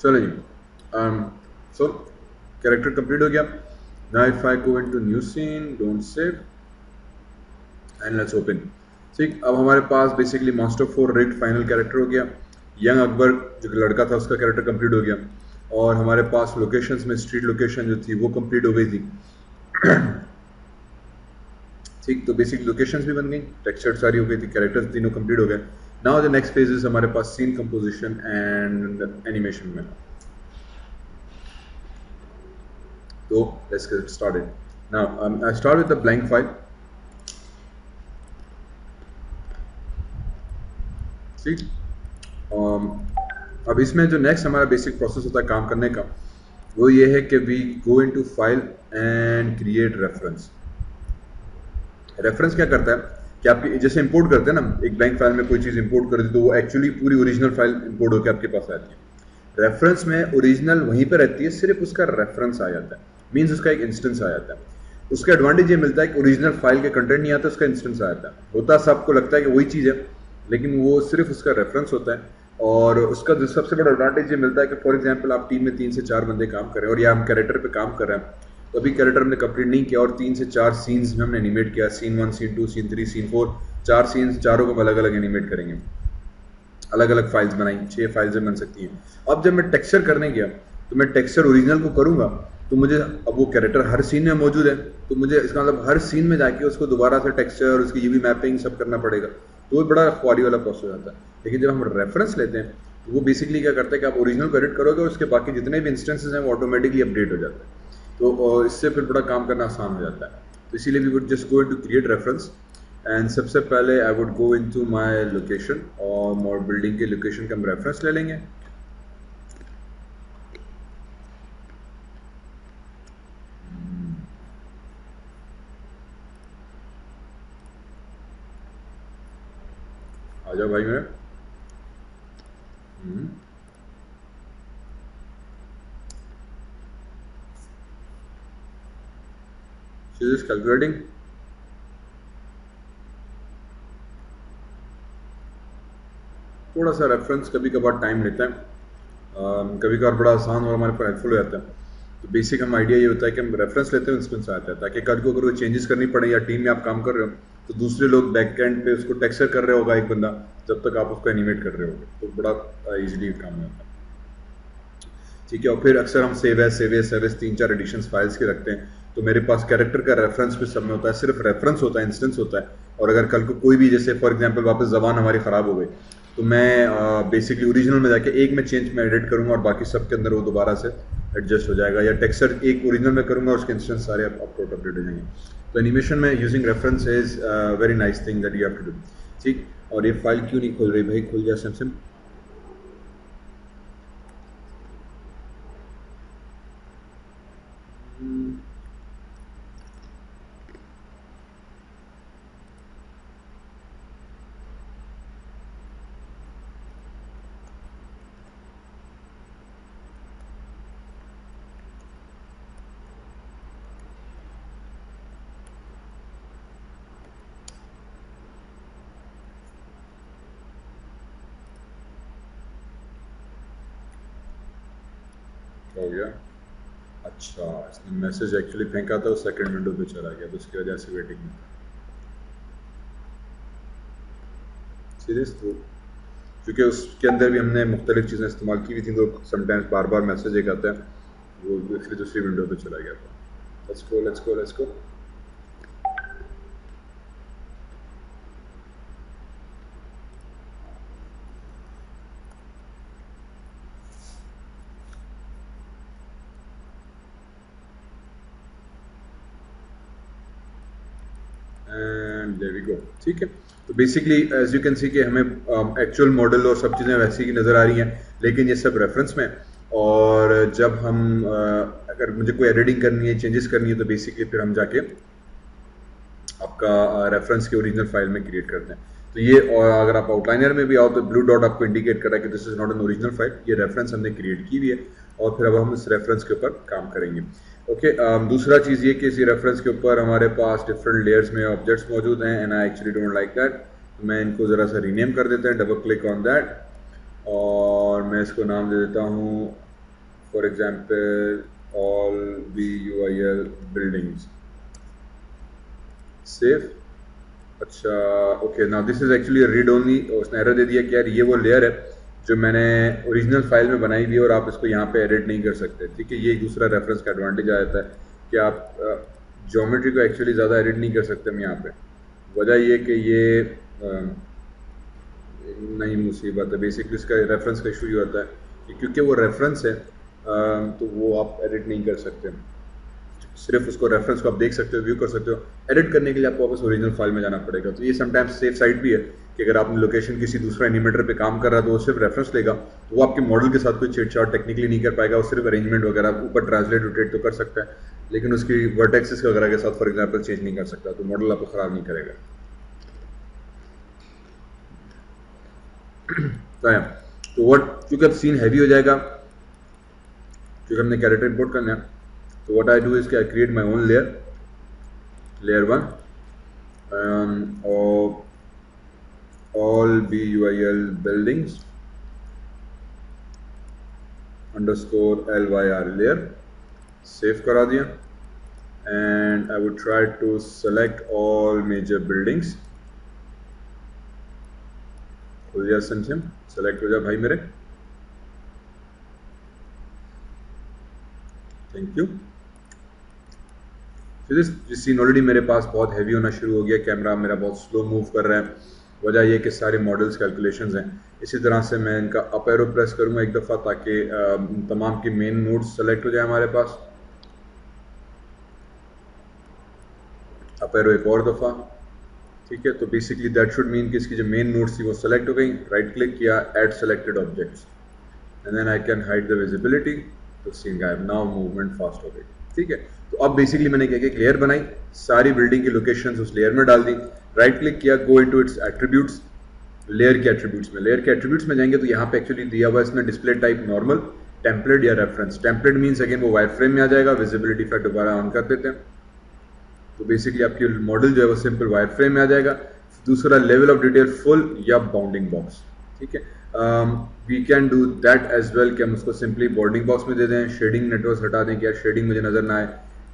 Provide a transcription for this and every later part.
चलो जी। सो character complete हो गया। Now if I go into new scene, don't save and let's open. ठीक, अब हमारे पास basically master four red final character हो गया। यंग अकबर जो कि लड़का था उसका कैरेक्टर कंप्लीट हो गया। और हमारे पास लोकेशंस में स्ट्रीट लोकेशन जो थी वो कंप्लीट हो गई थी। ठीक, तो बेसिक लोकेशंस भी बन गई, टेक्सचर सारी हो गई थी, कैरेक्टर्स तीनों कंप्लीट हो गए। Now the next phase is हमारे पास सीन कंपोजिशन एंड एनिमेशन में। तो let's get started. Now I start with the blank file. ठीक, अब इसमें जो नेक्स्ट हमारा बेसिक प्रोसेस होता है काम करने का, वो ये है कि we go into file and create reference. Reference क्या करता है कि आपकी जैसे इंपोर्ट करते हैं ना, एक ब्लैंक फाइल में कोई चीज़ इंपोर्ट कर दी तो वो एक्चुअली पूरी ओरिजिनल फाइल इंपोर्ट होकर आपके पास आती है। रेफरेंस में ओरिजिनल वहीं पर रहती है, सिर्फ उसका रेफरेंस आ जाता है, मीन्स उसका एक इंस्टेंस आ जाता है। उसका एडवांटेज ये मिलता है कि ओरिजिनल फाइल के कंटेंट नहीं आता, उसका इंस्टेंस आ जाता है। होता सबको लगता है कि वही चीज़ है, लेकिन वो सिर्फ उसका रेफरेंस होता है। और उसका जो सबसे बड़ा एडवांटेज ये मिलता है कि फॉर एग्जांपल आप टीम में 3 से 4 बंदे काम कर रहे हैं और या हम कैरेक्टर पे काम कर रहे हैं, तो अभी कैरेक्टर हमने कंप्लीट नहीं किया और 3 से 4 सीन्स में हमने एनिमेट किया, scene 1, scene 2, scene 3, scene 4, 4 scenes, चारों को अलग अलग एनिमेट करेंगे। अलग अलग फाइल्स बनाई, 6 फाइल्स बन सकती हैं। अब जब मैं टेक्सचर करने गया तो मैं टेक्सचर ओरिजिनल को करूंगा तो मुझे अब वो कैरेक्टर हर सीन में मौजूद है, तो मुझे इसका मतलब हर सीन में जाके उसको दोबारा से टेक्सचर, उसकी यूवी मैपिंग सब करना पड़ेगा, तो वो बड़ा ख्वारी वाला प्रोसेस आता है। लेकिन जब हम रेफरेंस लेते हैं तो वो बेसिकली क्या करता है कि आप ओरिजिनल को एडिट करोगे और उसके बाकी जितने भी इंस्टेंसेस हैं वो ऑटोमेटिकली अपडेट हो जाता है। तो इससे फिर बड़ा काम करना आसान हो जाता है। तो इसीलिए we would just go into create reference and सबसे पहले I would go into my location और मोर बिल्डिंग के लोकेशन का हम रेफरेंस ले लेंगे। आ जाओ भाई मेरे। She is calculating. थोड़ा सा रेफरेंस कभी कभार टाइम लेता है, कभी कभार बड़ा आसान और हमारे पर हेल्पफुल हो जाता है। तो बेसिक हम आइडिया ये होता है कि हम रेफरेंस लेते हैं, इंस्टेंस आता है, ताकि कल को अगर कोई चेंजेस करनी पड़े या टीम में आप काम कर रहे हो तो दूसरे लोग बैक एंड पे उसको टेक्सचर कर रहे होगा एक बंदा, जब तक आप उसको एनिमेट कर रहे होगे तो बड़ा इजीली काम होता है। ठीक है, और फिर अक्सर हम सेव एस 3-4 एडिशंस फाइल्स के रखते हैं। तो मेरे पास कैरेक्टर का रेफरेंस भी सब में होता है, सिर्फ रेफरेंस होता है, इंस्टेंस होता है। और अगर कल को कोई भी जैसे फॉर एग्जांपल वापस जबान हमारी ख़राब हो गई तो मैं बेसिकली ओरिजिनल में जाके एक में चेंज मैं एडिट करूँगा और बाकी सब के अंदर वो दोबारा से एडजस्ट हो जाएगा। या टेक्सचर एक ओरिजिनल में करूँगा और उसके इंस्टेंस सारे अपडेट हो जाएंगे। तो एनिमेशन में using reference is very nice thing that you have to do. ठीक, और ये फाइल क्यों नहीं खुल रही भाई? खुल जा सैमसंग। हो गया। अच्छा, इसने मैसेज एक्चुअली फेंका था, सेकंड विंडो पे चला गया तो उसकी वजह से वेटिंग में सीरियस। तो क्योंकि उसके अंदर भी हमने मुख्तलिफ चीज़ें इस्तेमाल की हुई थी तो समटाइम्स बार बार मैसेज एक आता है, वो फिर दूसरी विंडो पे चला गया था। Let's go let's go let's go. And there we go. ठीक है, तो basically as you can see कि हमें एक्चुअल मॉडल और सब चीज़ें वैसी की नज़र आ रही हैं, लेकिन ये सब रेफरेंस में। और जब हम अगर मुझे कोई एडिटिंग करनी है, चेंजेस करनी है, तो बेसिकली फिर हम जाके आपका रेफरेंस के ओरिजिनल फाइल में क्रिएट करते हैं। तो ये, और अगर आप आउटलाइनर में भी आओ तो ब्लू डॉट आपको इंडिकेट कर रहा है कि this is not an original file, ये रेफरेंस हमने क्रिएट की हुई है। और फिर अब हम इस रेफरेंस के ऊपर काम करेंगे। ओके, दूसरा चीज़ ये कि इसी रेफरेंस के ऊपर हमारे पास डिफरेंट लेयर्स में ऑब्जेक्ट्स मौजूद हैं and I actually don't like that. तो मैं इनको ज़रा सा रीनेम कर देते हैं, डबल क्लिक ऑन दैट और मैं इसको नाम दे देता हूँ for example all BUIL buildings, save. अच्छा okay, now this is actually read only. उसने एरर दे दिया कि यार ये वो लेयर है जो मैंने ओरिजिनल फाइल में बनाई हुई है और आप इसको यहाँ पे एडिट नहीं कर सकते। ठीक है, ये एक दूसरा रेफरेंस का एडवांटेज आ जाता है कि आप ज्योमेट्री को एक्चुअली ज़्यादा एडिट नहीं कर सकते हम यहाँ पे। वजह ये कि ये नई मुसीबत है, बेसिकली इसका रेफरेंस का इशू ये होता है कि क्योंकि वो रेफरेंस है तो वो आप एडिट नहीं कर सकते। सिर्फ उसको रेफरेंस को आप देख सकते हो, व्यू कर सकते हो। एडिट करने के लिए आपको वापस ओरिजिनल फाइल में जाना पड़ेगा। तो ये समटाइम्स सेफ साइड भी है कि अगर आपने लोकेशन किसी दूसरा एनिमेटर पे काम कर रहा है तो वो सिर्फ रेफरेंस लेगा, तो वो आपके मॉडल के साथ कोई छेड़छाड़ टेक्निकली नहीं कर पाएगा। वो सिर्फ अरेंजमेंट वगैरह ऊपर ट्रांसलेट रोटेट तो कर सकता है, लेकिन उसकी वर्टेक्सेस वगैरह के साथ फॉर एग्जाम्पल चेंज नहीं कर सकता, तो मॉडल आपको ख़राब नहीं करेगा। तो व्हाट, क्योंकि अब सीन हैवी हो जाएगा, क्योंकि हमने कैरेक्टर इंपोर्ट करना है, तो what I do is I create my own layer, layer 1 all BUIL buildings underscore LYR layer, save करा दिया। And I would try to select all major buildings. हो जाए सिम सेलेक्ट हो जाए भाई मेरे, thank you. This scene already मेरे पास बहुत हैवी होना शुरू हो गया, कैमरा मेरा बहुत स्लो मूव कर रहा है। वजह यह कि सारे मॉडल्स कैलकुलेशंस हैं। इसी तरह से मैं इनका अप एरो प्रेस करूँगा एक दफ़ा ताकि तमाम की मेन नोड्स सेलेक्ट हो जाए हमारे पास। अप एरो एक और दफ़ा, ठीक है। तो बेसिकली दैट शुड मीन कि इसकी जो मेन नोड्स थी वो सेलेक्ट हो गई। राइट क्लिक किया, add selected objects, and then I can hide the visibility. तो सीन गायब, नाउ मूवमेंट फास्ट हो गई, ठीक है। तो अब बेसिकली मैंने क्या किया, एक लेयर बनाई, सारी बिल्डिंग की लोकेशंस उस लेयर में डाल दी। राइट क्लिक किया, go into its attributes, layer के एट्रीब्यूट्स में। लेयर के एट्रीब्यूट्स में जाएंगे तो यहाँ पे एक्चुअली दिया हुआ इसमें डिस्प्ले टाइप नॉर्मल, टेम्पलेट या रेफरेंस। टेम्पलेट मीन्स अगेन वो वायर फ्रेम में आ जाएगा। विजिबिलिटी इफेक्ट दोबारा ऑन कर देते हैं, तो बेसिकली आपकी मॉडल जो है वो सिंपल वायर फ्रेम में आ जाएगा। दूसरा लेवल ऑफ डिटेल फुल या बाउंडिंग बॉक्स, ठीक है। We can do that as well कि हम उसको सिंपली बाउंडिंग बॉक्स में दे दें। शेडिंग नेटवर्क हटा दें कि यार शेडिंग मुझे नज़र ना आए,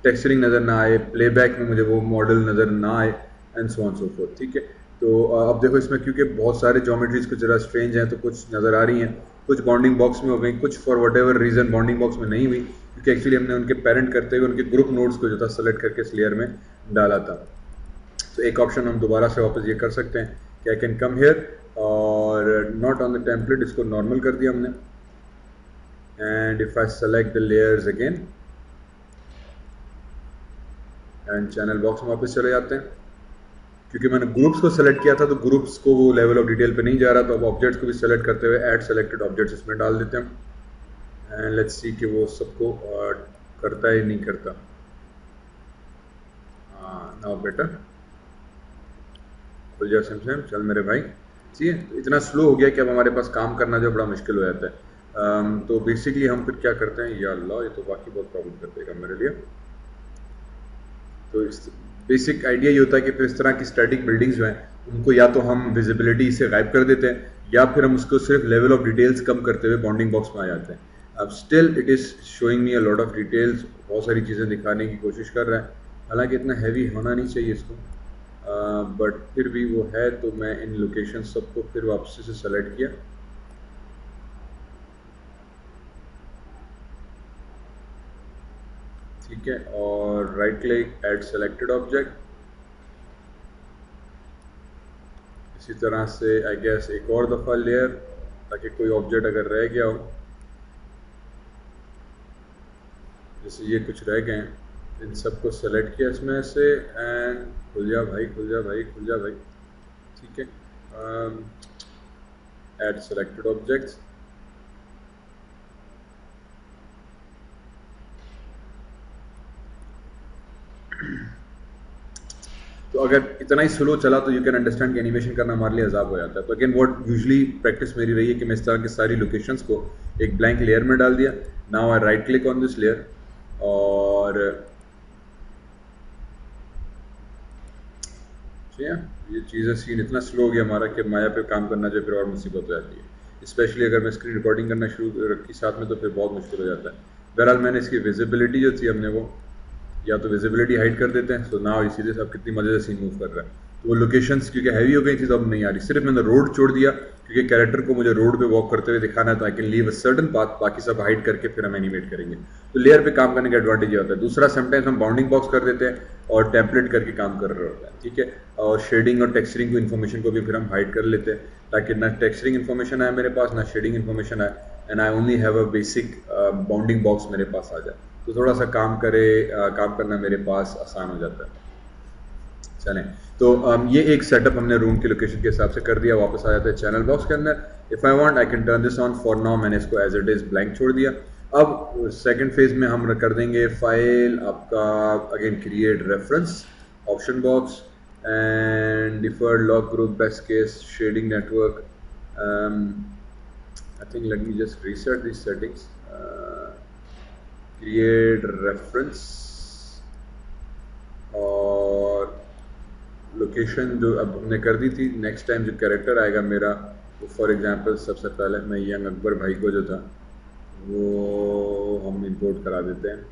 टेक्सचरिंग नज़र ना आए, प्लेबैक में मुझे वो मॉडल नज़र ना आए, and so on so fourth, ठीक है। तो अब देखो इसमें क्योंकि बहुत सारे ज्योमेट्रीज कुछ ज़रा स्ट्रेंज हैं, तो कुछ नज़र आ रही हैं, कुछ बाउंडिंग बॉक्स में हो गई, कुछ for what ever reason bounding box में नहीं हुई, क्योंकि एक्चुअली हमने उनके पेरेंट करते हुए उनके ग्रुप नोड्स को जो था सेलेक्ट करके इस लेयर में डाला था। तो एक ऑप्शन हम दोबारा से वापस ये कर सकते हैं कि आई कैन कम हियर और नॉट ऑन द टेम्पलेट, इसको नॉर्मल कर दिया हमने। And if I select the layers again and channel box में वापस चले जाते हैं, क्योंकि मैंने ग्रुप्स को सेलेक्ट किया था तो ग्रुप्स को वो लेवल ऑफ डिटेल पे नहीं जा रहा। तो अब ऑब्जेक्ट्स को भी सेलेक्ट करते हुए ऐड सेलेक्टेड ऑब्जेक्ट्स इसमें डाल देते हैं एंड लेट्स सी कि वो सबको करता है नहीं करता। नाउ बेटर, खुल जाए सिम चल मेरे भाई। ठीक है, तो इतना स्लो हो गया कि अब हमारे पास काम करना जो बड़ा मुश्किल हो जाता है। तो बेसिकली हम फिर क्या करते हैं, या अल्लाह ये तो बाकी बहुत प्रॉब्लम कर देगा मेरे लिए। तो इस बेसिक आइडिया ये होता है कि फिर इस तरह की स्टैटिक बिल्डिंग्स जो हैं उनको या तो हम विजिबिलिटी से गायब कर देते हैं या फिर हम उसको सिर्फ लेवल ऑफ डिटेल्स कम करते हुए बाउंडिंग बॉक्स में आ जाते हैं। अब still it is showing me a lot of details, बहुत सारी चीज़ें दिखाने की कोशिश कर रहा है, हालांकि इतना हैवी होना नहीं चाहिए इसको, बट फिर भी वो है। तो मैं इन लोकेशन सबको फिर वापसी से सेलेक्ट किया, ठीक है, और right click add selected object. इसी तरह से आई गेस एक और दफ़ा लेयर, ताकि कोई ऑब्जेक्ट अगर रह गया हो, जैसे ये कुछ रह गए हैं, इन सबको सेलेक्ट किया इसमें से एंड खुल जा भाई, खुल जा भाई, खुल जा भाई, ठीक है। ऐड सेलेक्टेड ऑब्जेक्ट्स, तो अगर इतना ही स्लो चला तो यू कैन अंडरस्टैंड कि एनिमेशन करना हमारे लिए अजाब हो जाता है। तो अगेन व्हाट यूजुअली प्रैक्टिस मेरी रही है कि मैं इस तरह की सारी लोकेशंस को एक ब्लैंक लेयर में डाल दिया। Now I right click on this layer और ये चीज़ें सीन इतना स्लो हो गया हमारा कि माया पे काम करना जो फिर और मुसीबत हो जाती है। स्पेशली अगर मैं स्क्रीन रिकॉर्डिंग करना शुरू रखी साथ में तो फिर बहुत मुश्किल हो जाता है। बहरहाल मैंने इसकी विजिबिलिटी जो थी हमने वो या तो विजिबिलिटी हाइड कर देते हैं, सो नाउ इसीलिए सब कितनी मजे से सीन मूव कर रहा है। तो वो लोकेशंस क्योंकि हैवी हो गई थी तो अब नहीं आ रही, सिर्फ मैंने रोड छोड़ दिया क्योंकि कैरेक्टर को मुझे रोड पे वॉक करते हुए दिखाना है, तो I can leave a certain path, बाकी सब हाइड करके फिर हम एनिमेट करेंगे। तो लेयर पे काम करने का एडवांटेज ये होता है। दूसरा समटाइम्स हम बाउंडिंग बॉक्स कर देते हैं और टेम्पलेट करके काम कर रहे होता है, ठीक है। और शेडिंग और टेक्सचरिंग को इन्फॉर्मेशन को भी फिर हम हाइड कर लेते हैं ताकि ना टेक्सचरिंग इन्फॉर्मेशन आए मेरे पास, ना शेडिंग इन्फॉर्मेशन आए, and I only have a basic bounding box मेरे पास आ जाए, तो थोड़ा सा काम करना मेरे पास आसान हो जाता है। चलें, तो ये एक सेटअप हमने रूम की लोकेशन के हिसाब से कर दिया। वापस आ जाता है चैनल बॉक्स के अंदर। If I want I can turn this on, for now मैंने इसको एज इट इज़ ब्लैंक छोड़ दिया। अब सेकंड फेज में हम कर देंगे फाइल आपका again create reference, option box and deferred lock group, best case shading network. I think let me just reset this settings, create reference और लोकेशन जो अब हमने कर दी थी। नेक्स्ट टाइम जो कैरेक्टर आएगा मेरा, तो फॉर एग्जांपल सबसे पहले मैं यंग अकबर भाई को जो था वो हम इंपोर्ट करा देते हैं,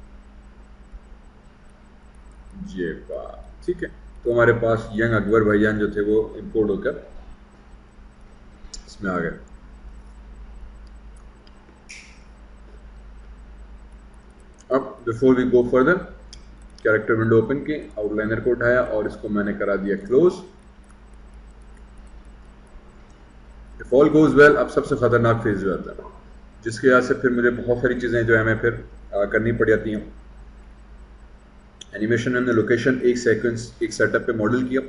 ये बात ठीक है। तो हमारे पास यंग अकबर भाईजान जो थे वो इंपोर्ट होकर इसमें आ गए। अब before we go further, character window open की, आउटलाइनर को उठाया और इसको मैंने करा दिया close. If all goes well, अब सबसे खतरनाक फेज जो आता है जिसकी वजह से फिर मुझे बहुत सारी चीज़ें जो है हमें फिर करनी पड़ जाती हैं। एनिमेशन में हमने लोकेशन एक सीक्वेंस एक सेटअप पे मॉडल किया,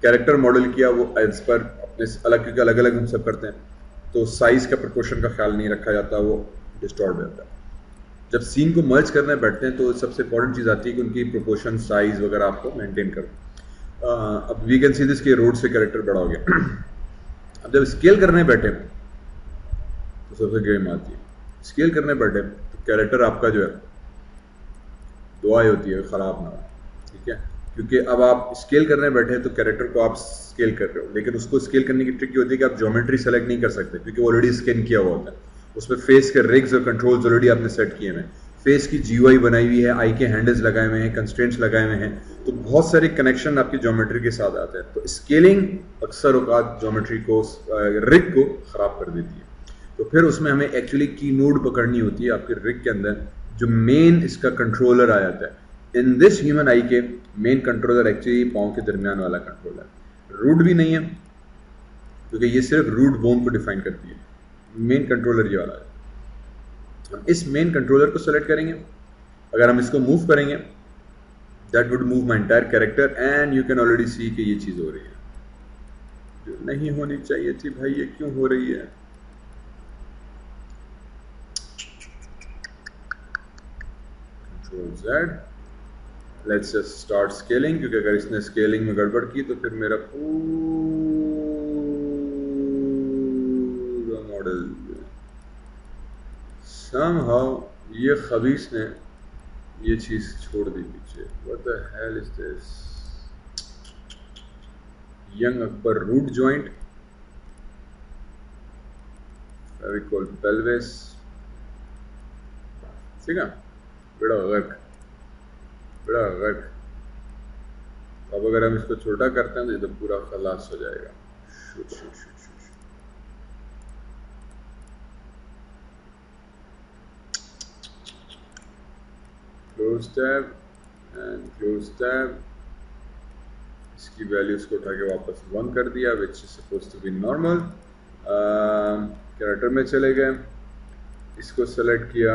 कैरेक्टर मॉडल किया, वो एज पर अपने अलग, क्योंकि अलग अलग हम सब करते हैं तो साइज़ का प्रोपोर्शन का ख्याल नहीं रखा जाता, वो डिस्टॉर्ट हो जाता है। जब सीन को मर्ज करने बैठते हैं तो सबसे इंपॉर्टेंट चीज़ आती है कि उनकी प्रोपोर्शन साइज वगैरह आपको मेंटेन करो। अब वी कैन सी दिस कि रोड से कैरेक्टर बड़ा हो गया। अब जब स्केल करने बैठे तो सबसे गेम आती है, स्केल करने बैठे तो कैरेक्टर आपका जो है दुआएं होती है ख़राब ना हो, ठीक है। क्योंकि अब आप स्केल करने बैठे तो कैरेक्टर को आप स्केल कर रहे हो, लेकिन उसको स्केल करने की ट्रिक ये होती है कि आप ज्योमेट्री सेलेक्ट नहीं कर सकते क्योंकि ऑलरेडी स्कैन किया हुआ होता है। उसमें फेस के रिग्स और कंट्रोल्स ऑलरेडी आपने सेट किए हुए हैं, फेस की जीयूआई बनाई हुई है, आई के हैंडल्स लगाए हुए हैं, कंस्ट्रेंट्स लगाए हुए हैं, तो बहुत सारे कनेक्शन आपकी ज्योमेट्री के साथ आते हैं। तो स्केलिंग अक्सर औकात ज्योमेट्री को रिग को ख़राब कर देती है। तो फिर उसमें हमें एक्चुअली की नोड पकड़नी होती है आपके रिग के अंदर, जो मेन इसका कंट्रोलर आ जाता है। इन दिस ह्यूमन आई के मेन कंट्रोलर एक्चुअली पाँव के दरमियान वाला कंट्रोलर, रूट भी नहीं है क्योंकि ये सिर्फ रूट बोन को डिफाइन करती है। मेन कंट्रोलर ये वाला है। हम इस मेन कंट्रोलर को सेलेक्ट करेंगे, अगर हम इसको मूव करेंगे that would move my entire character and you can already see कि ये चीज़ हो रही है जो नहीं होनी चाहिए थी। भाई ये क्यों हो रही है? Control Z, let's just start scaling, क्योंकि अगर इसने स्केलिंग में गड़बड़ की तो फिर मेरा पूरा मॉडल somehow ये खबीस ने ये चीज़ छोड़ दी पीछे। What the hell is this? Young Akbar root joint, Fevicol pelvis, ठीक है, बड़ा गर्क। अब अगर हम इसको छोटा करते हैं तो ये तो पूरा खलास हो जाएगा। Close tab and close tab, इसकी वैल्यूज को उठा के वापस 1 कर दिया, which is suppose to be normal. Character में चले गए, इसको सेलेक्ट किया,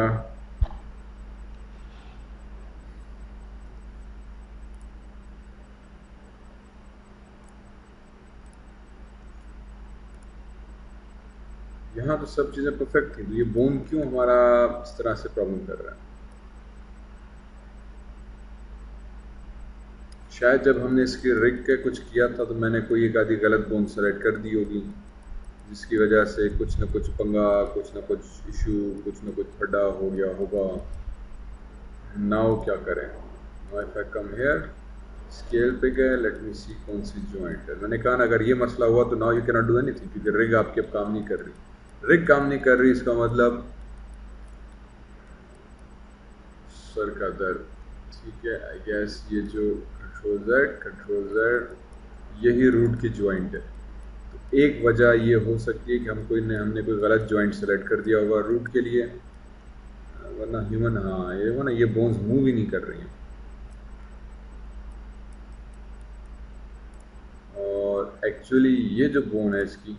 यहाँ तो सब चीज़ें परफेक्ट थी, तो ये बोन क्यों हमारा इस तरह से प्रॉब्लम कर रहा है? शायद जब हमने इसकी रिग के कुछ किया था तो मैंने कोई एक आधी गलत बोन सेलेक्ट कर दी होगी, जिसकी वजह से कुछ न कुछ पंगा, कुछ न कुछ इशू, कुछ न कुछ फड्डा हो गया होगा। नाउ क्या करें? Now if I come here, scale पे गए, लेट मी सी कौन सी जॉइंट है। मैंने कहा ना अगर ये मसला हुआ तो now you can not do anything, क्योंकि रिग आपकी अब काम नहीं कर रही। रिग काम नहीं कर रही, इसका मतलब सर का दर्द। ठीक है, आई गेस ये जो कंट्रोल जेड यही रूट की ज्वाइंट है। तो एक वजह ये हो सकती है कि हमने कोई गलत ज्वाइंट सेलेक्ट कर दिया होगा रूट के लिए, वरना ह्यूमन, हाँ ये वो ना, ये बोन्स मूव ही नहीं कर रही हैं। और एक्चुअली ये जो बोन है इसकी,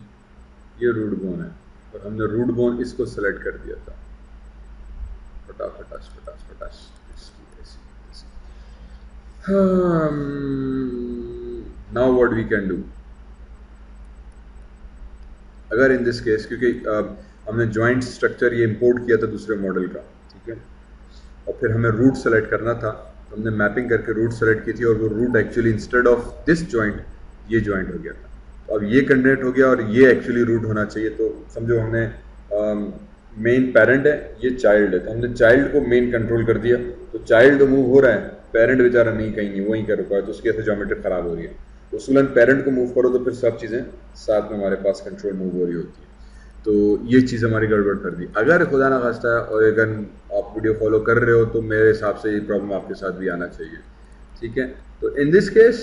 ये रूट बोन है, और हमने रूट बोन इसको सेलेक्ट कर दिया था। फटाफटास फटास फटास now what we can do, अगर इन दिस केस, क्योंकि हमने जॉइंट स्ट्रक्चर ये इंपोर्ट किया था दूसरे मॉडल का, ठीक है, और फिर हमें रूट सेलेक्ट करना था, तो हमने मैपिंग करके रूट सेलेक्ट की थी, और वो root actually instead of this joint ये जॉइंट हो गया था। तो अब ये कंडेंट हो गया और ये एक्चुअली रूट होना चाहिए। तो समझो हमने मेन पेरेंट है, ये चाइल्ड है, तो हमने चाइल्ड को मेन कंट्रोल कर दिया, तो चाइल्ड तो मूव हो रहा है, पेरेंट बेचारा नहीं, कहीं नहीं, वहीं कर रुका है, तो उसकी वजह से ज्योमेट्री खराब हो रही है। उसूलन पेरेंट को मूव करो तो फिर सब चीज़ें साथ में हमारे पास कंट्रोल मूव हो रही होती है। तो ये चीज़ हमारी गड़बड़ कर दी। अगर खुदा ना खास्ता है और अगर आप वीडियो फॉलो कर रहे हो तो मेरे हिसाब से ये प्रॉब्लम आपके साथ भी आना चाहिए, ठीक है। तो इन this case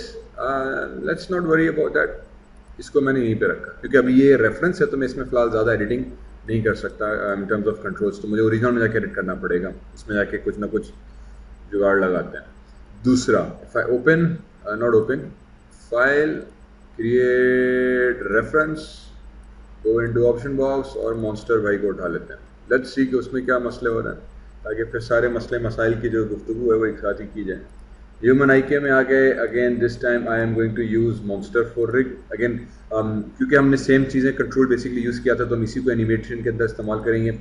let's not worry about that, इसको मैंने यहीं पे रखा क्योंकि अभी ये रेफरेंस है, तो मैं इसमें फ़िलहाल ज़्यादा एडिटिंग नहीं कर सकता इन टर्म्स ऑफ कंट्रोल्स, तो मुझे ओरिजिनल में जाके एडिट करना पड़ेगा, इसमें जाके कुछ ना कुछ जुगाड़ लगाते हैं। दूसरा, if I open, not open, file, create reference, go into option box और मॉन्स्टर भाई को उठा लेते हैं। लेट्स सी कि उसमें क्या मसले हो रहे हैं, ताकि फिर सारे मसले मसाइल की जो गुफ्तगू है वो एक साथ ही की जाए। ह्यूमन आईके में आ गए, again this time I am going to use monster for rig again, क्योंकि हमने सेम चीज़ें कंट्रोल बेसिकली यूज़ किया था, तो हम इसी को एनिमेशन के अंदर इस्तेमाल करेंगे।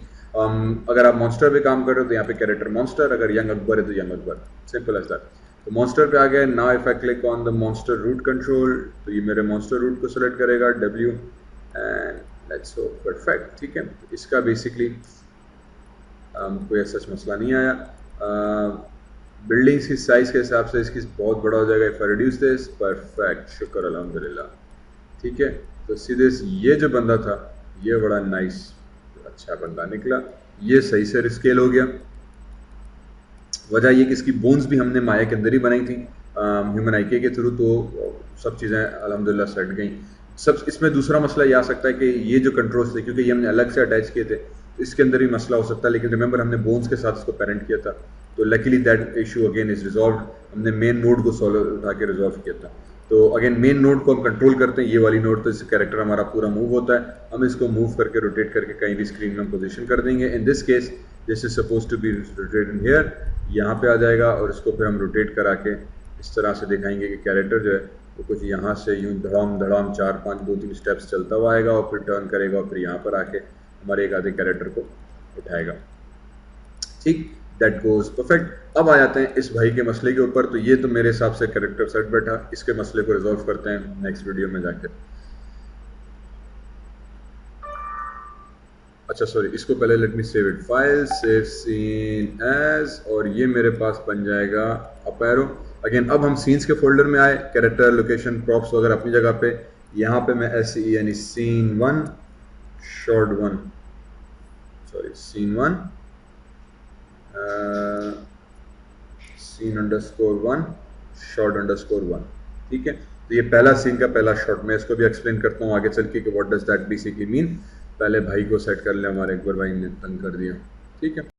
अगर आप मॉन्स्टर पे काम कर रहे हो तो यहाँ पे कैरेक्टर मॉन्स्टर, अगर यंग अकबर है तो young Akbar, simple as that. तो मॉन्स्टर पे आ गए। Now if I click on the monster root control, तो ये मेरे मॉन्स्टर रूट को सेलेक्ट करेगा, W and let's hope perfect, ठीक है। इसका बेसिकली कोई ऐसा मसला नहीं आया। बिल्डिंग्स की साइज के हिसाब से इसकी बहुत बड़ा हो जाएगा। If I reduce this, perfect, शुक्र अल्हम्दुलिल्लाह, ठीक है। तो सीधे ये जो बंदा था ये बड़ा नाइस अच्छा बंदा निकला, ये सही से स्केल हो गया। वजह ये कि इसकी बोन्स भी हमने माया के अंदर ही बनाई थी ह्यूमन आईके के थ्रू, तो सब चीज़ें अल्हम्दुलिल्लाह सेट गई। सब इसमें दूसरा मसला ये आ सकता है कि ये जो कंट्रोल्स थे, क्योंकि ये हमने अलग से अटैच किए थे, इसके अंदर भी मसला हो सकता है, लेकिन रिमेंबर हमने बोन्स के साथ इसको पेरेंट किया था, तो luckily that issue again is resolve. हमने मेन नोड को सॉल्व उठा के रिजॉल्व किया था। तो अगेन मेन नोड को हम कंट्रोल करते हैं, ये वाली नोड, तो इससे कैरेक्टर हमारा पूरा मूव होता है। हम इसको मूव करके रोटेट करके कहीं भी स्क्रीन में हम पोजीशन कर देंगे। In this case this is suppose to be rotated here, यहाँ पे आ जाएगा, और इसको फिर हम रोटेट करा के इस तरह से दिखाएंगे कि कैरेक्टर जो है वो कुछ यहाँ से यूँ धड़ाम धड़ाम 4-5-2-3 स्टेप्स चलता हुआ आएगा, और फिर टर्न करेगा, और फिर यहाँ पर आके हमारे एक आधे कैरेक्टर को उठाएगा, ठीक। That goes perfect. अब आ जाते हैं इस भाई के मसले के ऊपर। तो ये तो मेरे हिसाब से कैरेक्टर सेट बैठा, इसके मसले को रिजॉल्व करते हैं नेक्स्ट वीडियो में जाकर। अच्छा सॉरी, इसको पहले let me save it, file, save scene as, और ये मेरे पास बन जाएगा अप एरो। अगेन अब हम सीन्स के फोल्डर में आए, कैरेक्टर, लोकेशन, प्रॉप्स वगैरह अपनी जगह पे। यहाँ पे मैं SCE यानी scene 1 shot 1, sorry scene 1 scene _1 shot _1, ठीक है। तो ये पहला सीन का पहला शॉट, मैं इसको भी एक्सप्लेन करता हूँ आगे चल के कि what does that basically mean. पहले भाई को सेट कर ले, हमारे अकबर भाई ने तंग कर दिया, ठीक है।